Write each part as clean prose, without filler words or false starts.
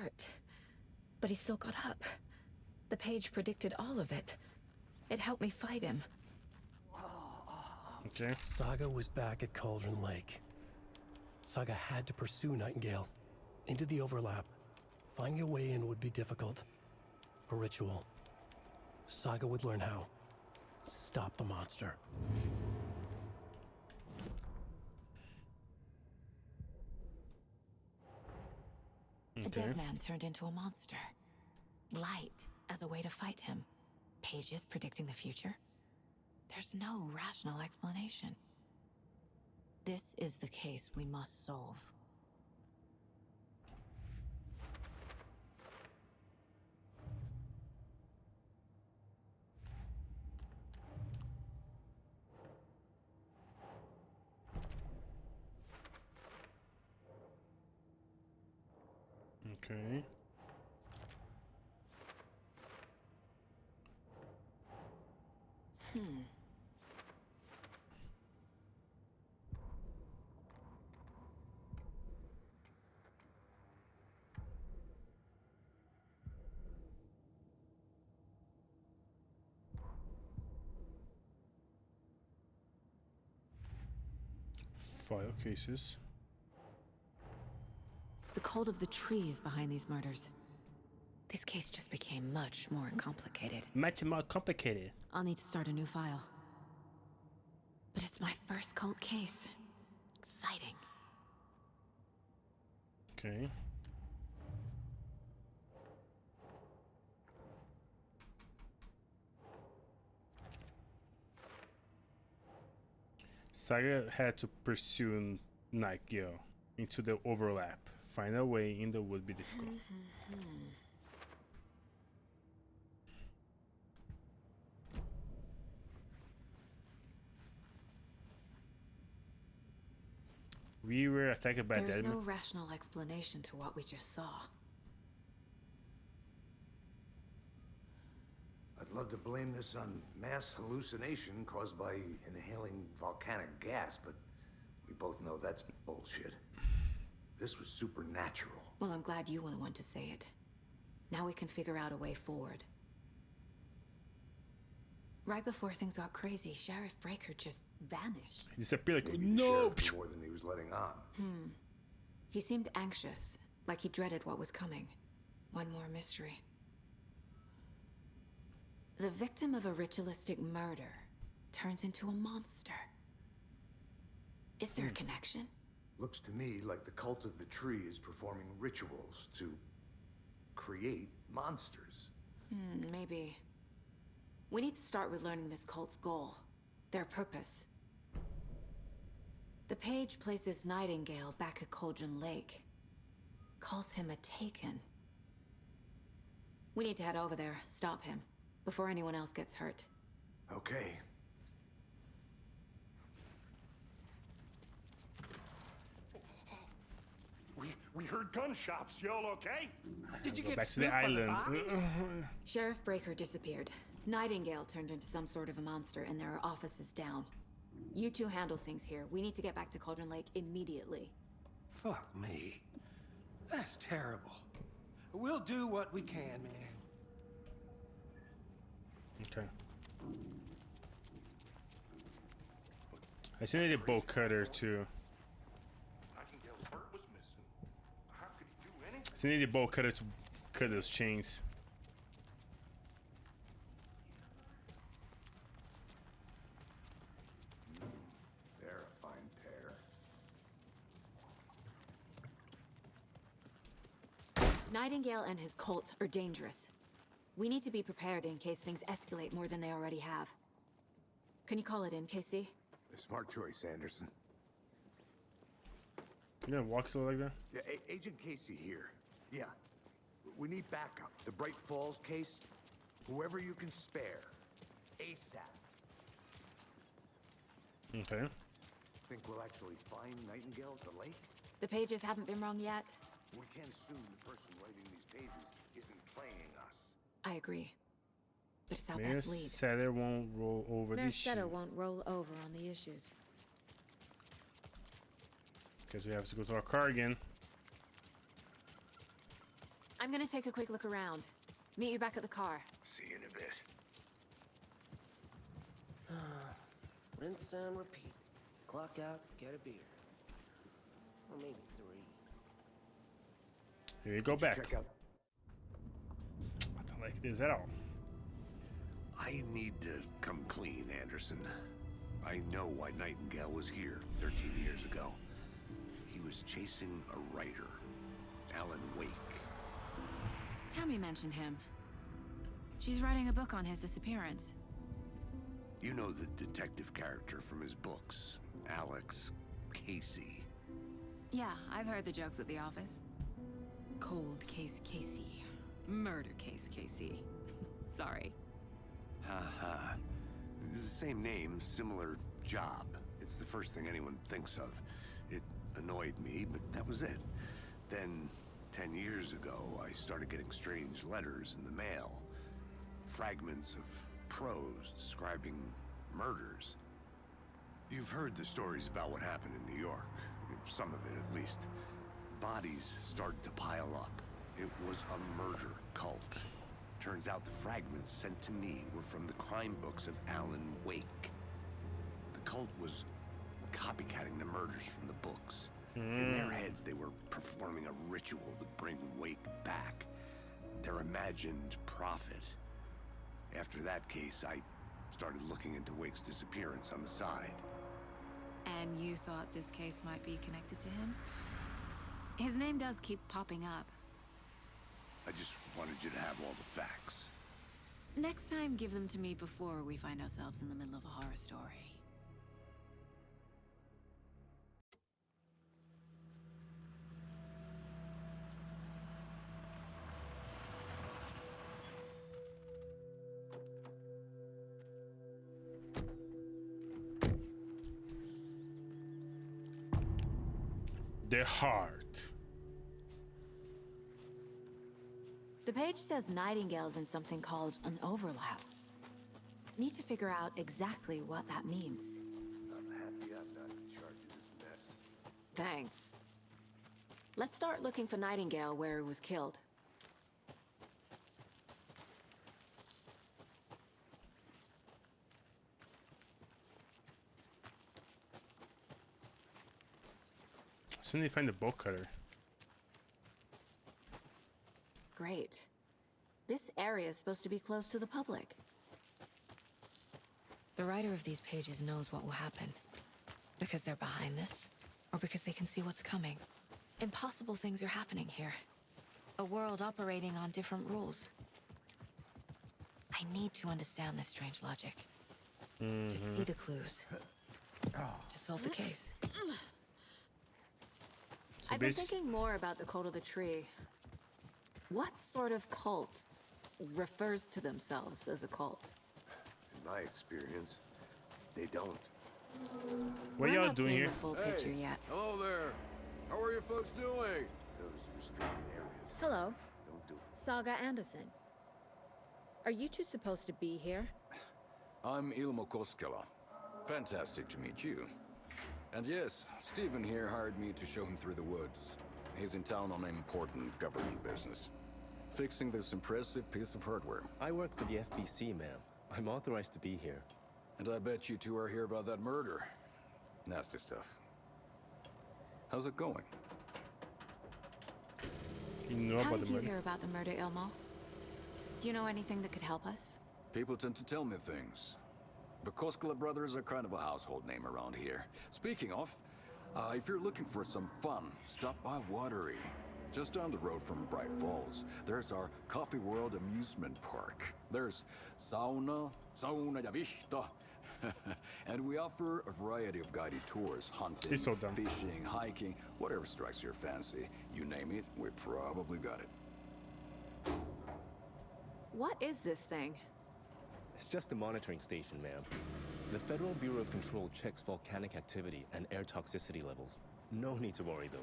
heart. But he still got up. The page predicted all of it. It helped me fight him. Okay. Saga was back at Cauldron Lake. Saga had to pursue Nightingale into the overlap. Finding a way in would be difficult. A ritual. Saga would learn how. Stop the monster. A dead man turned into a monster. Light as a way to fight him. Pages predicting the future. There's no rational explanation. This is the case we must solve. Okay. File cases. The cult of the tree is behind these murders. This case just became much more complicated. Much more complicated. I'll need to start a new file. But it's my first cult case. Exciting. Okay. Saga had to pursue Nightingale into the overlap. Find a way in the would be difficult. We were attacked by There's dead no men. rational explanation to what we just saw. I'd love to blame this on mass hallucination caused by inhaling volcanic gas, but we both know that's bullshit. This was supernatural. Well, I'm glad you were the one to say it. Now we can figure out a way forward. Right before things got crazy, Sheriff Breaker just vanished. He disappeared like, Maybe the no! sheriff knew more than he was letting on. He seemed anxious, like he dreaded what was coming. One more mystery. The victim of a ritualistic murder turns into a monster. Is there a connection? Looks to me like the cult of the tree is performing rituals to create monsters. Maybe. We need to start with learning this cult's goal, their purpose. The page places Nightingale back at Cauldron Lake. Calls him a Taken. We need to head over there, stop him, before anyone else gets hurt. Okay. We heard gunshots. Y'all okay? Did you Go get back to the snooped by island. bodies? Sheriff Breaker disappeared. Nightingale turned into some sort of a monster, and there are offices down. You two handle things here. We need to get back to Cauldron Lake immediately. Fuck me. That's terrible. We'll do what we can, man. Okay. I still need a bolt cutter too. Nightingale's heart was missing. How could he do anything? I still need a bolt cutter to cut those chains. They're a fine pair. Nightingale and his cult are dangerous. We need to be prepared in case things escalate more than they already have. Can you call it in, KC? A smart choice, Anderson. You gonna walk so like that? Yeah, Agent Casey here. Yeah. We need backup. The Bright Falls case. Whoever you can spare. ASAP. Okay. Think we'll actually find Nightingale at the lake? The pages haven't been wrong yet. We can't assume the person writing these pages isn't playing us. I agree. But it's our Mayor best lead. Setter won't roll over Mayor this shit. Setter won't roll over on the issues. Guess we have to go to our car again. I'm gonna take a quick look around. Meet you back at the car. See you in a bit. Rinse and repeat. Clock out, get a beer. Or maybe 3. Here you go back. Check out. I don't like this at all. I need to come clean, Anderson. I know why Nightingale was here 13 years ago. He was chasing a writer, Alan Wake. Tammy mentioned him. She's writing a book on his disappearance. You know the detective character from his books, Alex Casey. Yeah, I've heard the jokes at the office. Cold case Casey. Murder case Casey. Sorry. Ha. It's the same name, similar job. It's the first thing anyone thinks of. It annoyed me, but that was it. Then, 10 years ago, I started getting strange letters in the mail. Fragments of prose describing murders. You've heard the stories about what happened in New York. Some of it, at least. Bodies started to pile up. It was a murder cult. Turns out the fragments sent to me were from the crime books of Alan Wake. The cult was copycatting the murders from the books. In their heads, they were performing a ritual to bring Wake back. Their imagined prophet. After that case, I started looking into Wake's disappearance on the side. And you thought this case might be connected to him? His name does keep popping up. I just wanted you to have all the facts. Next time, give them to me before we find ourselves in the middle of a horror story. The heart. The page says Nightingale's in something called an overlap. Need to figure out exactly what that means. I'm happy I'm not in charge of this mess. Thanks. Let's start looking for Nightingale where he was killed. Soon they find the bolt cutter. Great. This area is supposed to be close to the public. The writer of these pages knows what will happen. Because they're behind this, or because they can see what's coming. Impossible things are happening here. A world operating on different rules. I need to understand this strange logic. To see the clues. To solve the case. I've been thinking more about the cult of the tree. What sort of cult refers to themselves as a cult? In my experience, they don't. What We're y'all not doing seeing here? the full picture yet. Hello there. How are you folks doing? Those restricted areas. Hello, Don't do it. Saga Anderson. Are you two supposed to be here? I'm Ilmo Koskela. Fantastic to meet you. And yes, Stephen here hired me to show him through the woods. He's in town on important government business. Fixing this impressive piece of hardware. I work for the FBC, ma'am. I'm authorized to be here. And I bet you two are here about that murder. Nasty stuff. How's it going? You know How about did the you murder? hear about the murder, Ilmo? Do you know anything that could help us? People tend to tell me things. The Koskela brothers are kind of a household name around here. Speaking of, if you're looking for some fun, stop by Watery. Just down the road from Bright Falls, there's our Coffee World amusement park. There's sauna ja vihta. And we offer a variety of guided tours, hunting, He's so dumb. fishing, hiking, whatever strikes your fancy. You name it, we probably got it. What is this thing? It's just a monitoring station, ma'am. The Federal Bureau of Control checks volcanic activity and air toxicity levels. No need to worry, though.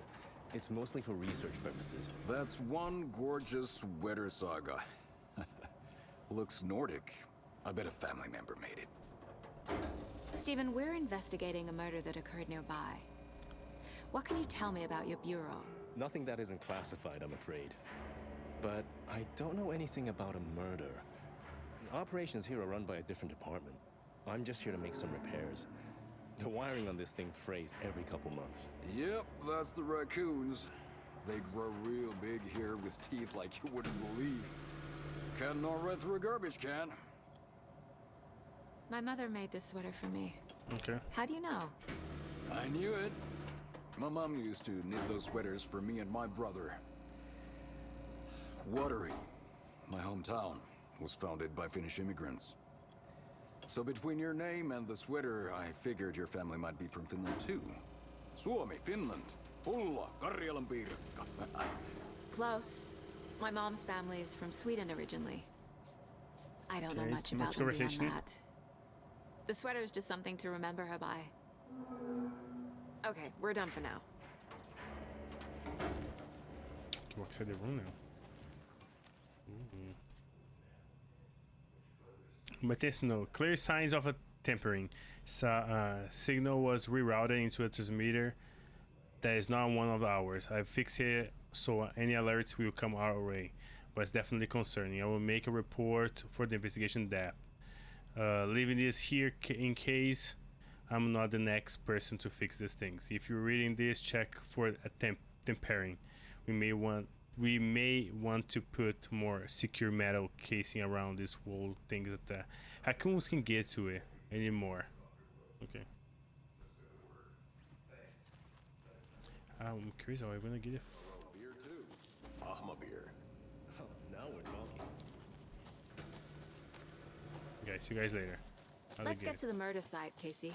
It's mostly for research purposes. That's one gorgeous weather saga. Looks Nordic. I bet a family member made it. Stephen, we're investigating a murder that occurred nearby. What can you tell me about your bureau? Nothing that isn't classified, I'm afraid. but I don't know anything about a murder. Operations here are run by a different department. I'm just here to make some repairs. The wiring on this thing frays every couple months. Yep, that's the raccoons. They grow real big here with teeth like you wouldn't believe. Can't know right through a garbage can. My mother made this sweater for me. Okay. How do you know? I knew it. My mom used to knit those sweaters for me and my brother. Watery, my hometown, was founded by Finnish immigrants. So between your name and the sweater, I figured your family might be from Finland too. Suomi, Finland. Pulla, Karjalanpiirakka. Close. My mom's family is from Sweden originally. I don't know Okay, much too about much them beyond conversation? that. The sweater is just something to remember her by. Okay, we're done for now. Can walk outside the room now. Maintenance note. Clear signs of a tampering. Signal was rerouted into a transmitter that is not one of ours. I fixed it so any alerts will come our way, but it's definitely concerning. I will make a report for the investigation depth. Leaving this here in case I'm not the next person to fix these things. If you're reading this, check for a tampering. We may want to put more secure metal casing around this whole thing that the raccoons can get to it anymore. Okay. I'm curious, are we gonna get it? Beer too. I'm a beer. Oh, now we're talking. Okay, see you guys later. Let's get to the murder site, Casey.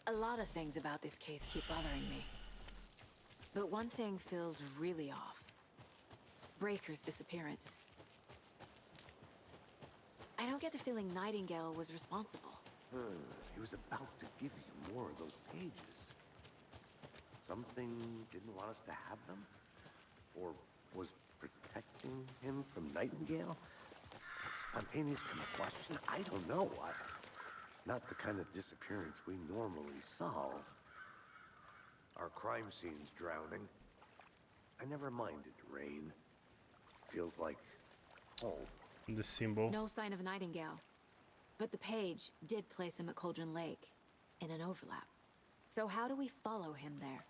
A lot of things about this case keep bothering me. But one thing feels really off. Breaker's disappearance. I don't get the feeling Nightingale was responsible. He was about to give you more of those pages. Something didn't want us to have them? Or was protecting him from Nightingale? Spontaneous combustion? I don't know. Not the kind of disappearance we normally solve. Our crime scene's drowning. I never minded rain. Feels like home. The symbol. No sign of Nightingale. But the page did place him at Cauldron Lake, in an overlap. So how do we follow him there?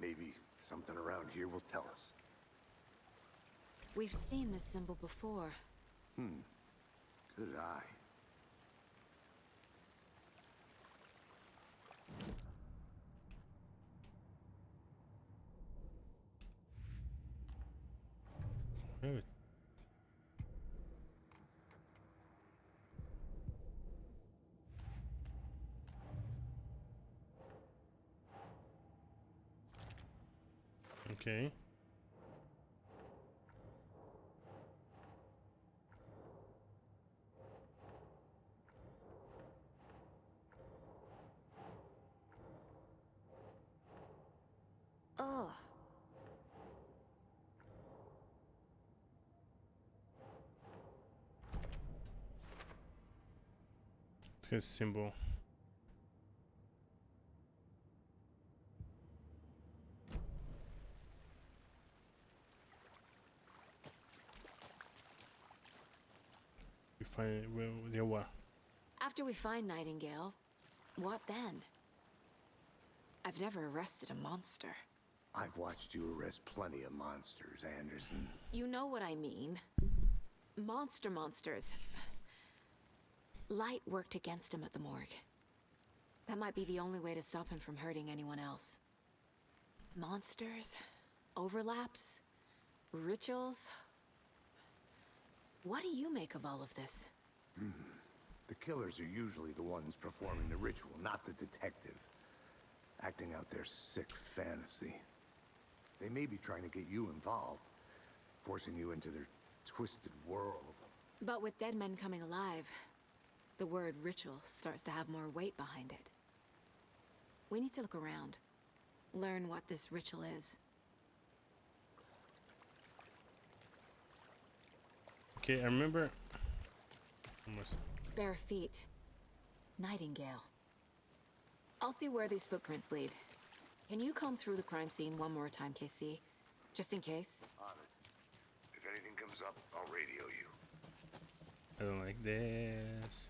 Maybe something around here will tell us. We've seen this symbol before. Good eye. Oh, okay. Ugh. It's a symbol. We find what? After we find Nightingale, what then? I've never arrested a monster. I've watched you arrest plenty of monsters, Anderson. You know what I mean. Monsters. Light worked against him at the morgue. That might be the only way to stop him from hurting anyone else. Monsters? Overlaps? Rituals? What do you make of all of this? The killers are usually the ones performing the ritual, not the detective. Acting out their sick fantasy. They may be trying to get you involved, forcing you into their twisted world. But with dead men coming alive, the word ritual starts to have more weight behind it. We need to look around. Learn what this ritual is. Okay, I remember. Almost. Bare feet. Nightingale. I'll see where these footprints lead. Can you comb through the crime scene one more time, KC? just in case. On it. If anything comes up, I'll radio you. I don't like this.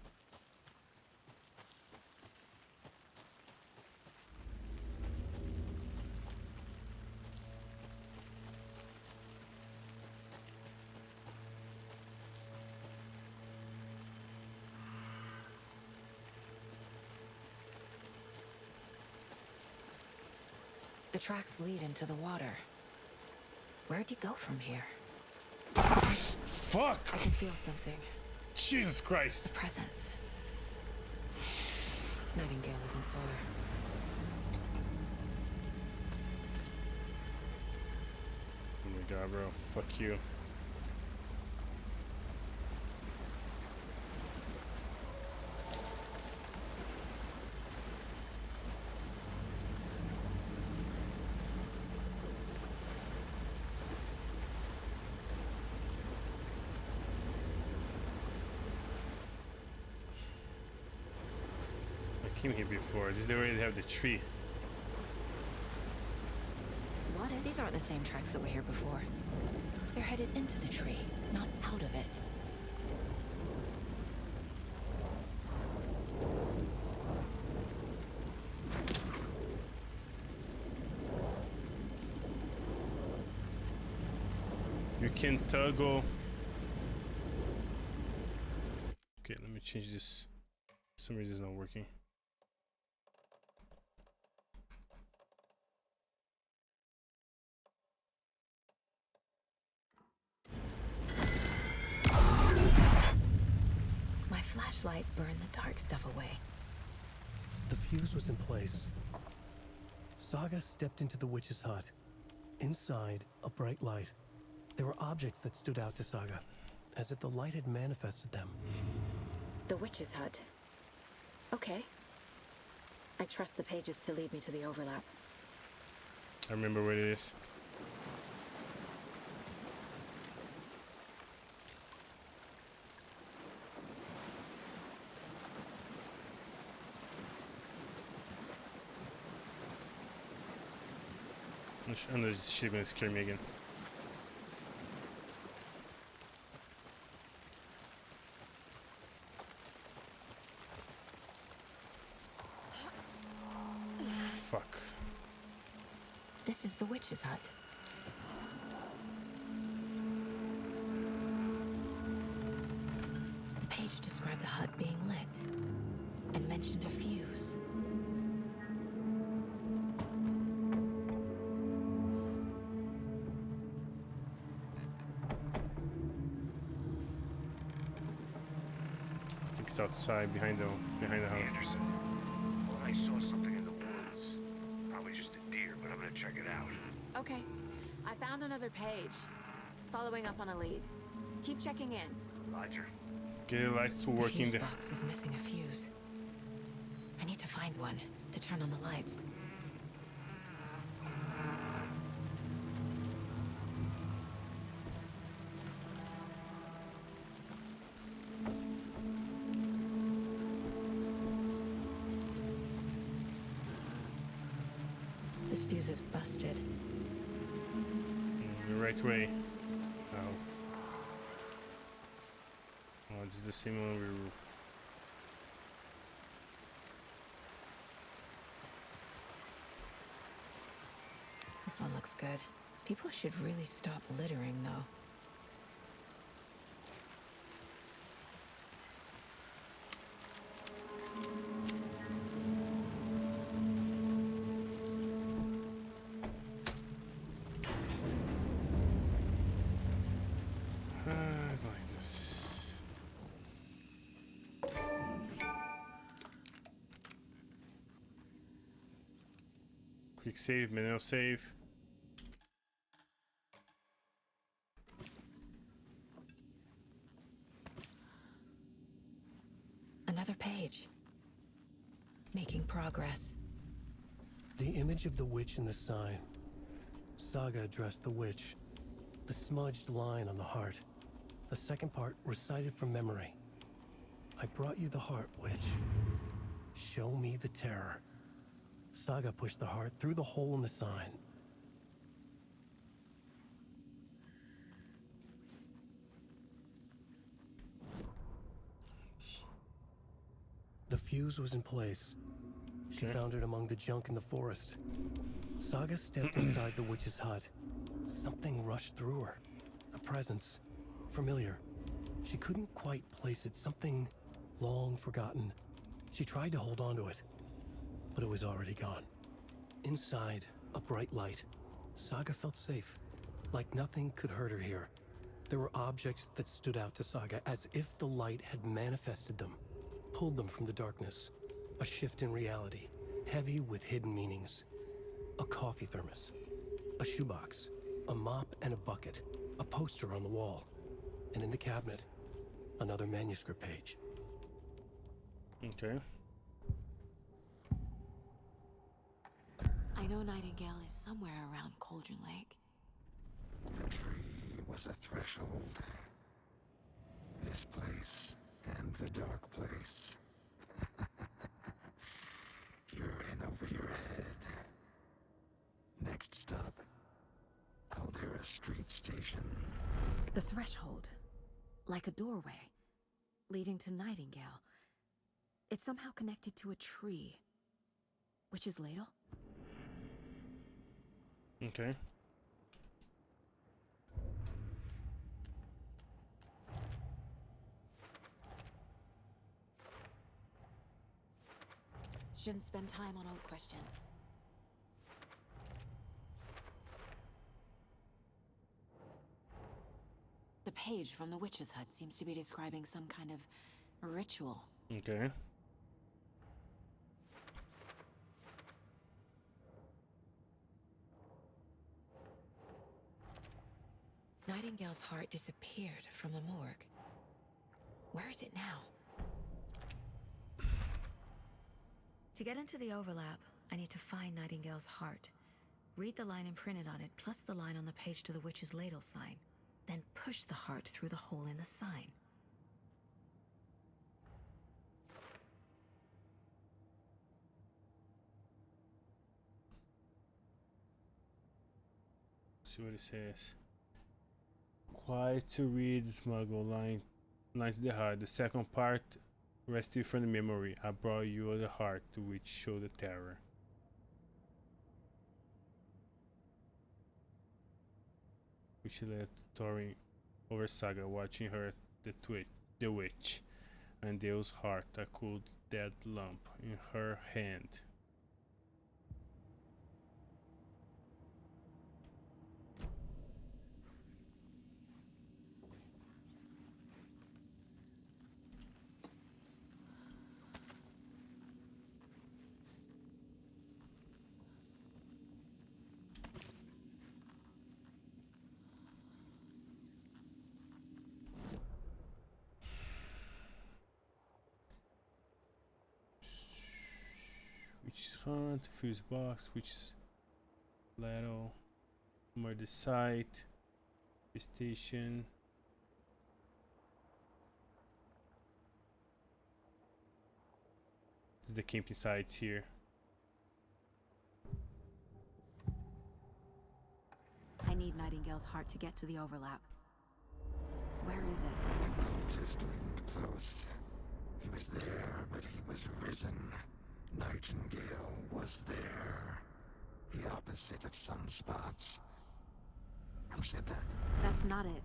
The tracks lead into the water. Where'd he go from here? Fuck! I can feel something. Jesus Christ! A presence. Nightingale isn't far. Oh my god, bro. Fuck you. I came here before. This they already have the tree. What? These aren't the same tracks that were here before. They're headed into the tree, not out of it. You can toggle. Okay, let me change this. For some reason it's not working. My flashlight burned the dark stuff away. The fuse was in place. Saga stepped into the witch's hut. Inside, a bright light. There were objects that stood out to Saga, as if the light had manifested them. The witch's hut. Okay. I trust the pages to lead me to the overlap. I remember what it is. I know this shit gonna scare me again. Fuck. This is the witch's hut. The page described the hut being lit and mentioned a fuse. I think it's outside behind the house. Anderson, thought I saw something in the woods. Probably just a deer, but I'm gonna check it out. Okay. I found another page. Following up on a lead. Keep checking in. Roger. Get the lights to The working. fuse box is missing a fuse. I need to find one to turn on the lights. This fuse is busted. The right way. Oh. Oh, it's the same one we were. This one looks good. People should really stop littering, though. Like this. Quick save, manual save. Another page. Making progress. The image of the witch in the sign. Saga addressed the witch. The smudged line on the heart. The second part recited from memory. I brought you the heart, witch. Show me the terror. Saga pushed the heart through the hole in the sign. The fuse was in place. She found it among the junk in the forest. Saga stepped inside the witch's hut. Something rushed through her. A presence. Familiar. She couldn't quite place it. Something long forgotten. She tried to hold on to it, but it was already gone. Inside, a bright light. Saga felt safe. Like nothing could hurt her here. There were objects that stood out to Saga as if the light had manifested them, pulled them from the darkness. A shift in reality, heavy with hidden meanings. A coffee thermos, a shoebox, a mop and a bucket, a poster on the wall, and in the cabinet, another manuscript page. Okay. I know Nightingale is somewhere around Cauldron Lake. The tree was a threshold. This place and the dark place. You're in over your head. Next stop, Caldera Street Station. The threshold, like a doorway, leading to Nightingale. It's somehow connected to a tree. Witch's ladle? Okay. Shouldn't spend time on old questions. The page from the witch's hut seems to be describing some kind of ritual. Okay. Nightingale's heart disappeared from the morgue. Where is it now? To get into the overlap, I need to find Nightingale's heart. Read the line imprinted on it, plus the line on the page to the witch's ladle sign. Then push the heart through the hole in the sign. See what it says. Quiet to read, smuggle line to the heart. The second part rested from the memory. I brought you the heart to which show the terror. Which led touring over Saga, watching her the witch, and Dale's heart, a cold dead lump in her hand. Witch's hunt, fuse box, witch's ladle, murder site, station. This is the camping sites here. I need Nightingale's heart to get to the overlap. Where is it? The cultist loomed close. He was there, but he was risen. Nightingale was there. The opposite of sunspots. Who said that? That's not it.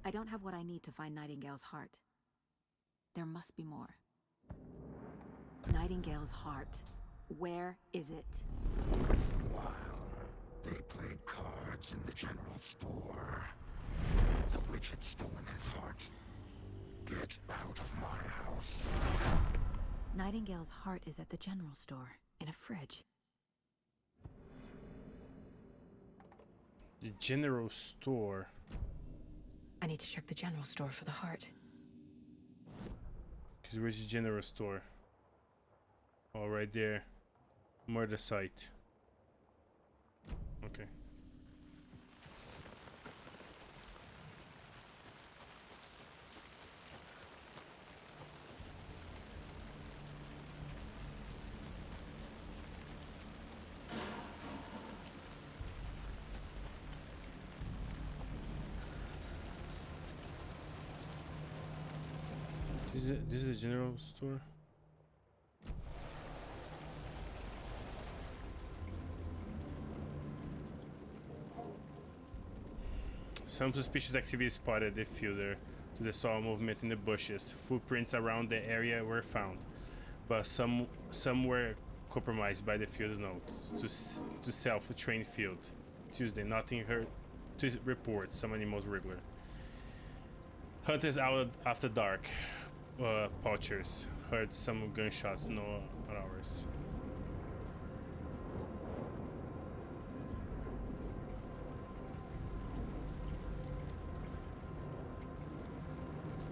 I don't have what I need to find Nightingale's heart. There must be more. Nightingale's heart. Where is it? While they played cards in the general store, the witch had stolen his heart. Get out of my house. Nightingale's heart is at the general store, in a fridge. The general store. I need to check the general store for the heart. Because where's the general store? Oh, right there. Murder site. Okay. This is a general store. Some suspicious activity spotted the fielder to the saw movement in the bushes. Footprints around the area were found, but some were compromised by the field note to self-trained field. Tuesday, nothing heard to report. Some animals regular. Hunters out after dark. Poachers heard some gunshots. No hours.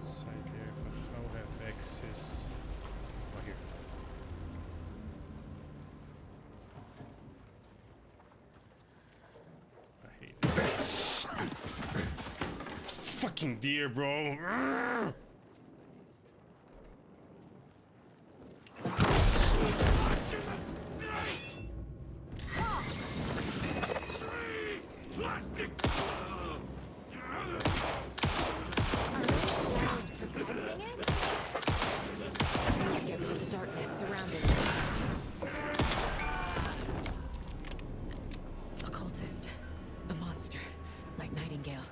Side there, but how have access? Oh, here. I hate this. Fucking deer, bro. Get rid of the darkness surrounding it. A cultist. A monster. Like Nightingale.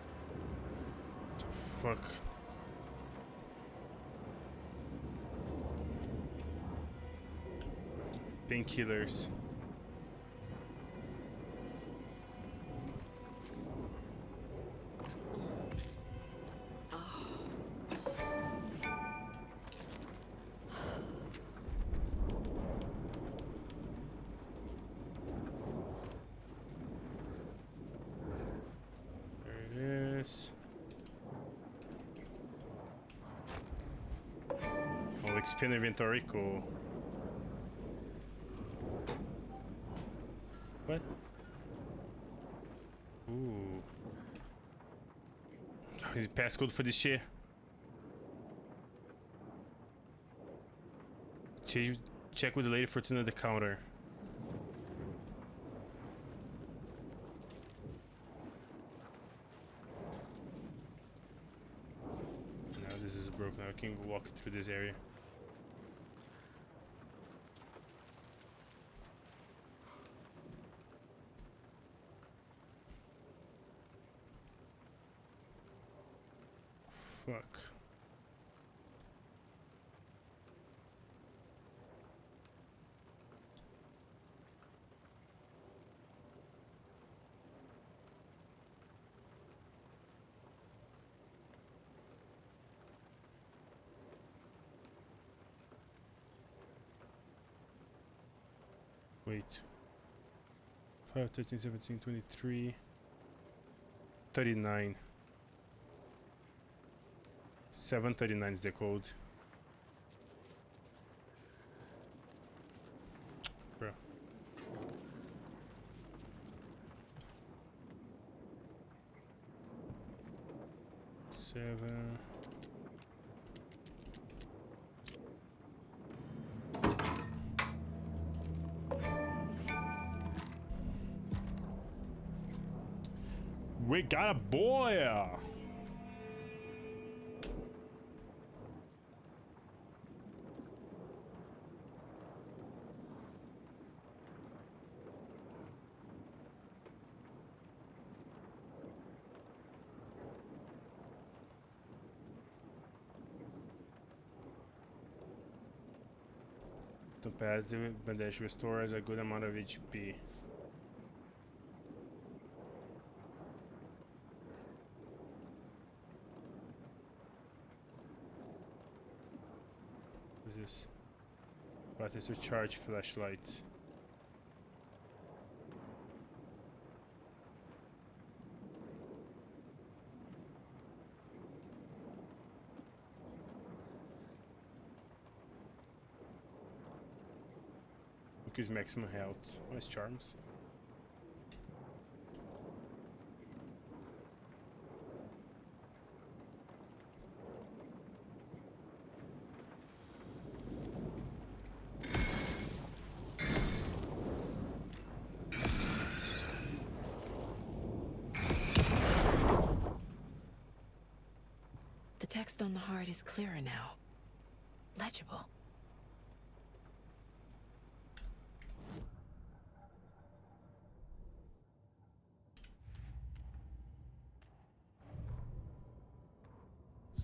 Fuck. Painkillers. Expand inventory, cool. What? Ooh. I need passcode for this shit. Check with the Lady Fortuna at the counter. Now this is broken. I can walk through this area. Fuck. Wait. 5, 13, 17, 23, 39. 739 is the code. Bro. Seven. We got a boy! The passive bandage restores a good amount of HP. What is this? Button to charge flashlight. Increase maximum health. Nice charms. The text on the heart is clearer now. Legible.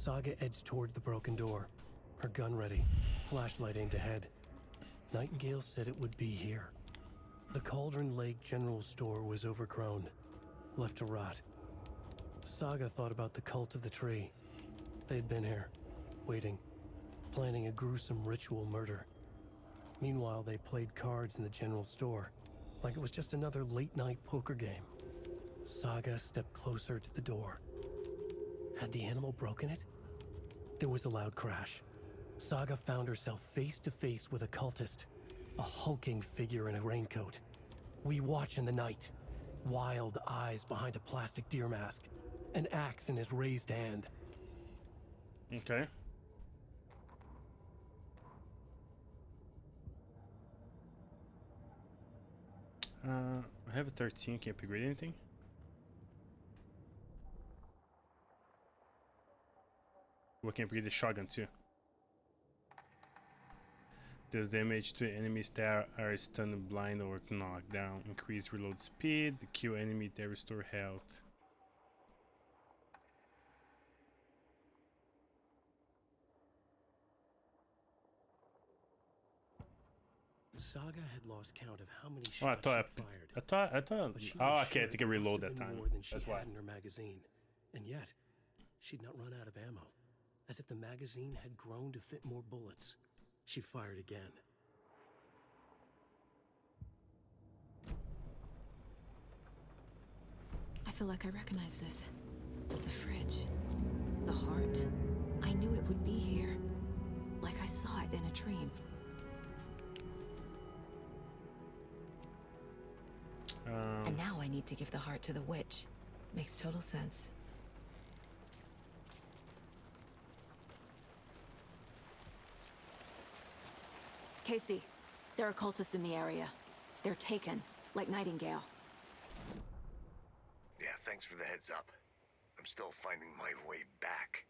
Saga edged toward the broken door, her gun ready, flashlight aimed ahead. Nightingale said it would be here. The Cauldron Lake General Store was overgrown, left to rot. Saga thought about the cult of the tree. They'd been here, waiting, planning a gruesome ritual murder. Meanwhile, they played cards in the general store, like it was just another late-night poker game. Saga stepped closer to the door. Had the animal broken it? There was a loud crash. Saga found herself face to face with a cultist, a hulking figure in a raincoat. We watch in the night, wild eyes behind a plastic deer mask, an axe in his raised hand. Okay. I have a 13. Can I upgrade anything? We can upgrade the shotgun too. Does damage to enemies that are stunned, blind, or knocked down. Increase reload speed. Kill enemy that restore health. Saga had lost count of how many Oh, I shots thought. she fired. Oh, But she oh, was okay. I sure think I it must reload have that been time. more than she That's why. had in her magazine. And yet, she'd not run out of ammo. As if the magazine had grown to fit more bullets. She fired again. I feel like I recognize this. The fridge. The heart. I knew it would be here. Like I saw it in a dream. And now I need to give the heart to the witch. Makes total sense. Casey, there are cultists in the area. They're taken, like Nightingale. Yeah, thanks for the heads up. I'm still finding my way back.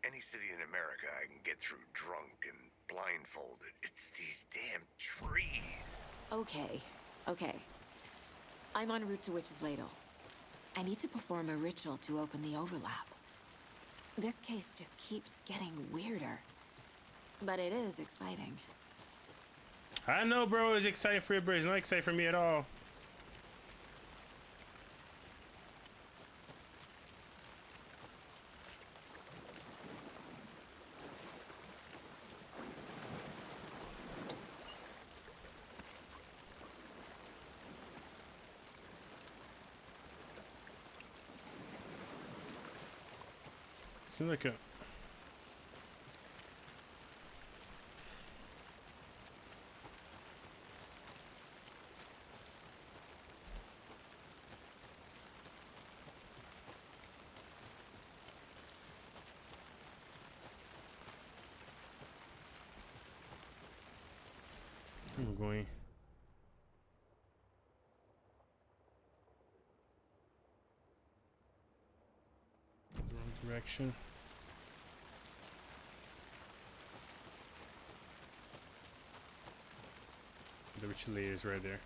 Any city in America I can get through drunk and blindfolded. It's these damn trees. Okay. I'm en route to Witch's Ladle. I need to perform a ritual to open the overlap. This case just keeps getting weirder. But it is exciting. I know, bro. It's exciting for you, bro. It's not exciting for me at all. Seems like a... I'm going... the wrong direction. The ritual is right there.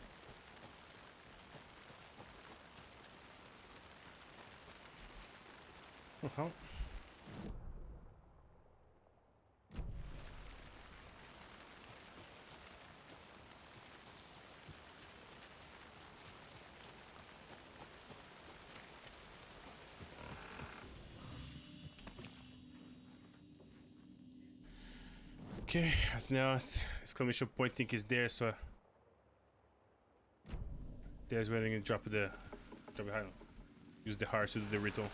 Oh, how? Okay, now exclamation point think is there, so there's where they're gonna drop the use the heart to do the ritual.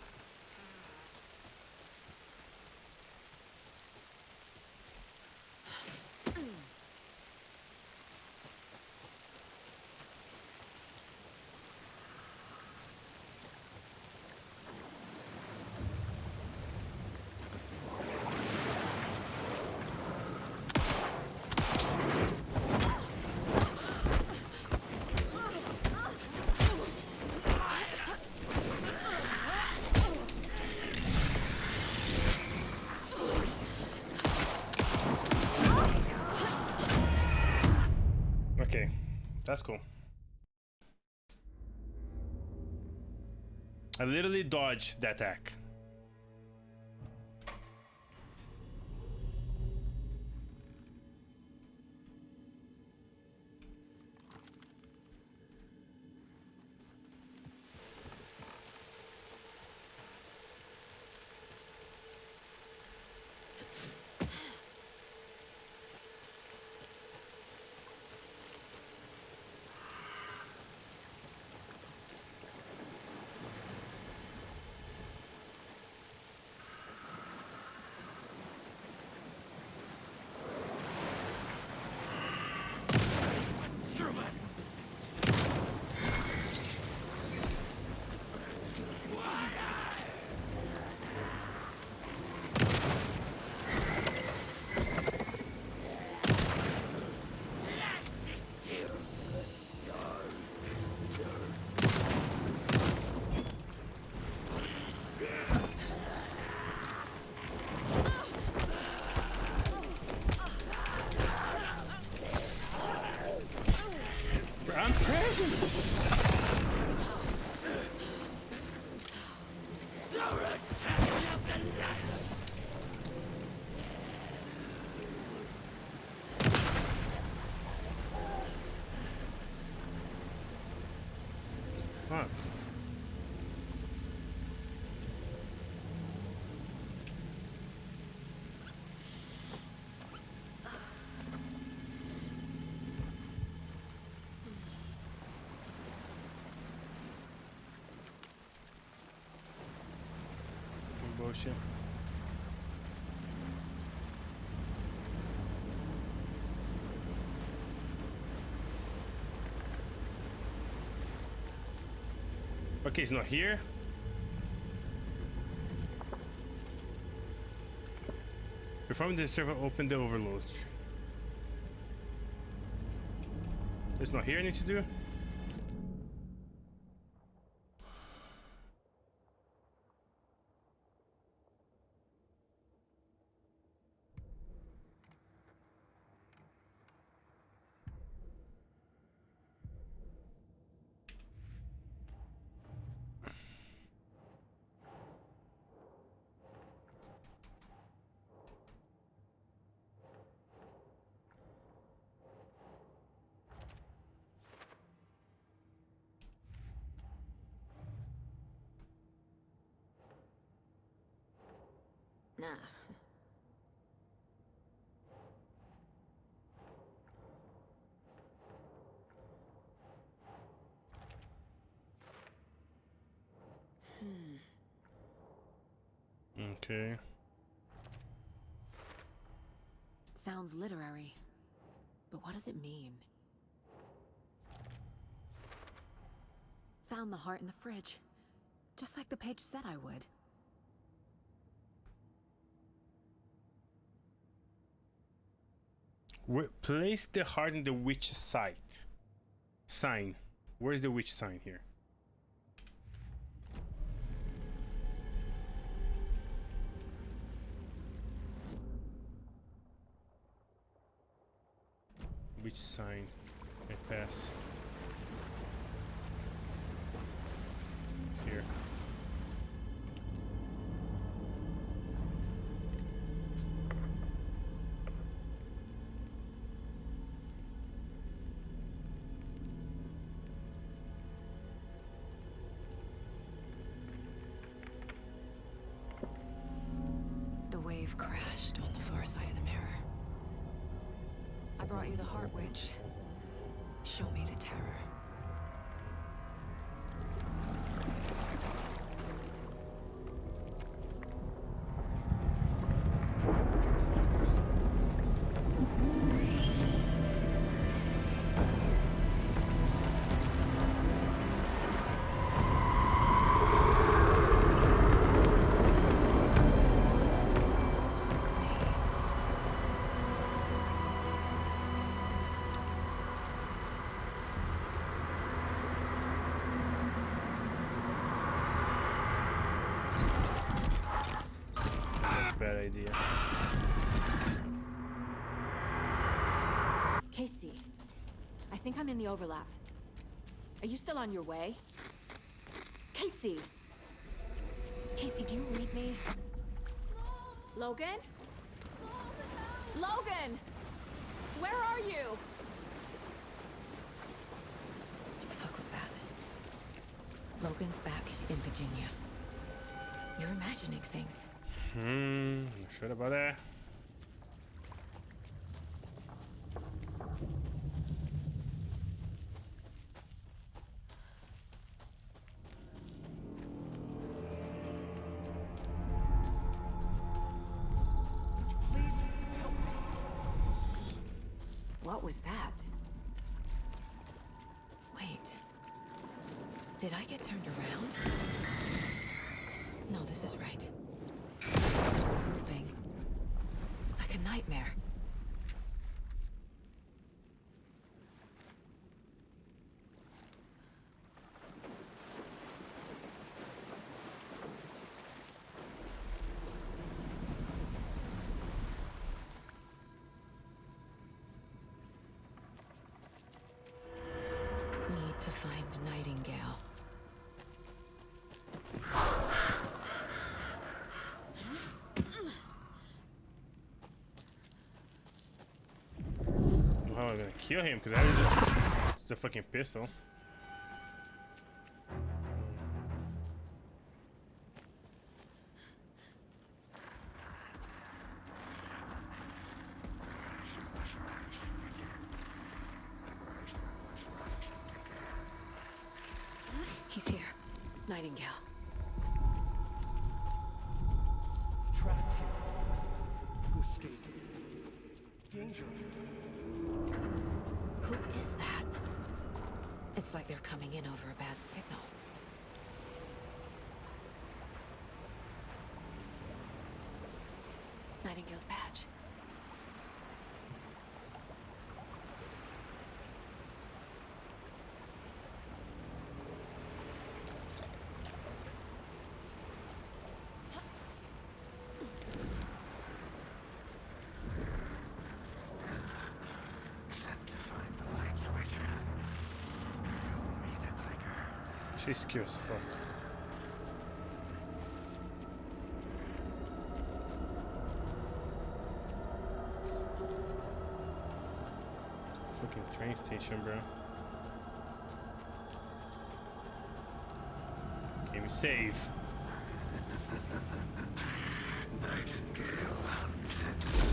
Okay, that's cool. I literally dodged the attack. I'm present. Fuck. Bullshit. Okay, it's not here. Perform the server, open the overload. It's not here I need to do. Nah. Okay. Sounds literary. But what does it mean? Found the heart in the fridge. Just like the page said I would. Place the heart in the witch site. Sign. Where's the witch sign here? Witch sign. I pass. Here. Crashed on the far side of the mirror. I brought you the heart witch. Show me the terror. Bad idea. Casey, I think I'm in the overlap. Are you still on your way? Casey! Casey, do you read me? Logan? Logan! Where are you? What the fuck was that? Logan's back in Virginia. You're imagining things. Not sure about that. Please help me. What was that? Wait. Did I get turned around? No, this is right. This is looping. Like a nightmare. Need to find Nightingale. How am I gonna kill him? Because I have just a fucking pistol. He's here. Nightingale. Trapped here. To escape. Danger. Who is that? It's like they're coming in over a bad signal. Nightingale's badge. She's cute as fuck. Fucking train station, bro. Game save. Nightingale hunted.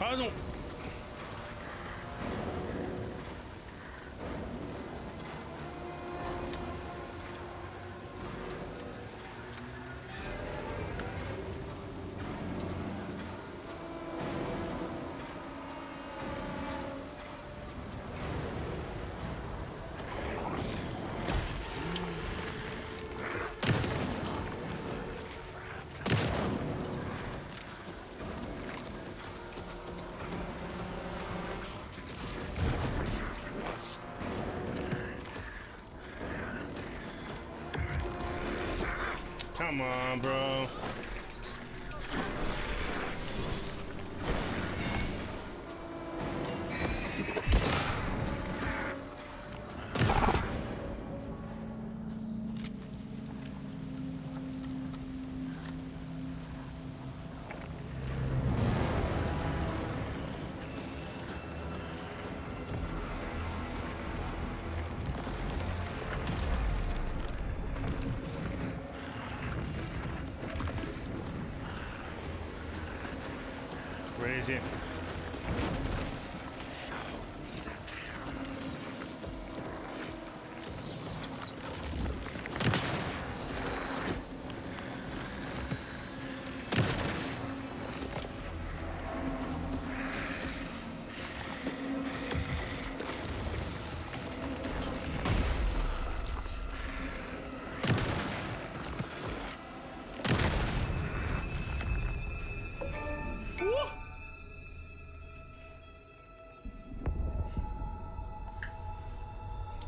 I don't. Come on, bro. Where is it?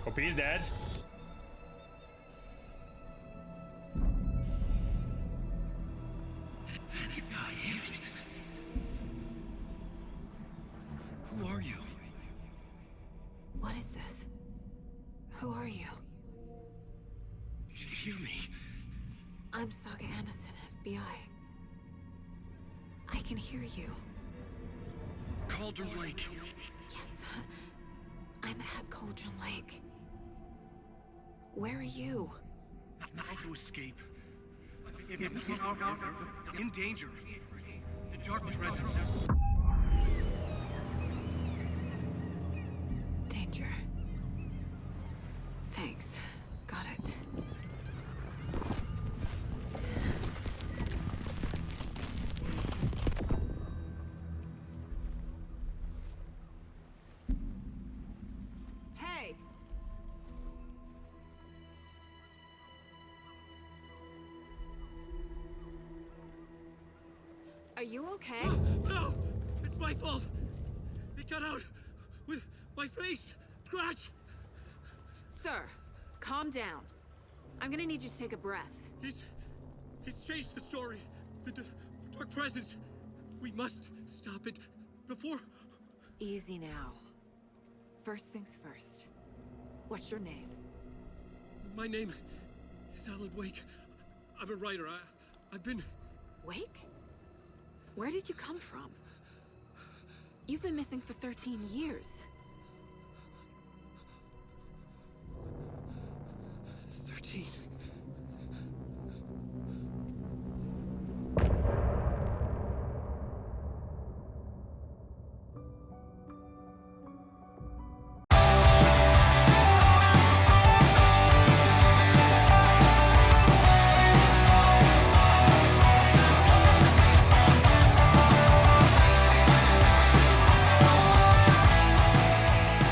Hope he's dead. Who are you? What is this? Who are you? Hear me. I'm Saga Anderson, FBI. I can hear you. Cauldron Lake. Yes, I'm at Cauldron Lake. Where are you? How to escape. In danger. The dark presence. Danger. Thanks. Got it. Hey! Are you okay? No! It's my fault! It got out with my face! Scratch! Sir, calm down. I'm gonna need you to take a breath. He's changed the story. The dark presence. We must stop it before... Easy now. First things first. What's your name? My name is Alan Wake. I'm a writer. I've been... Wake? Where did you come from? You've been missing for 13 years. 13.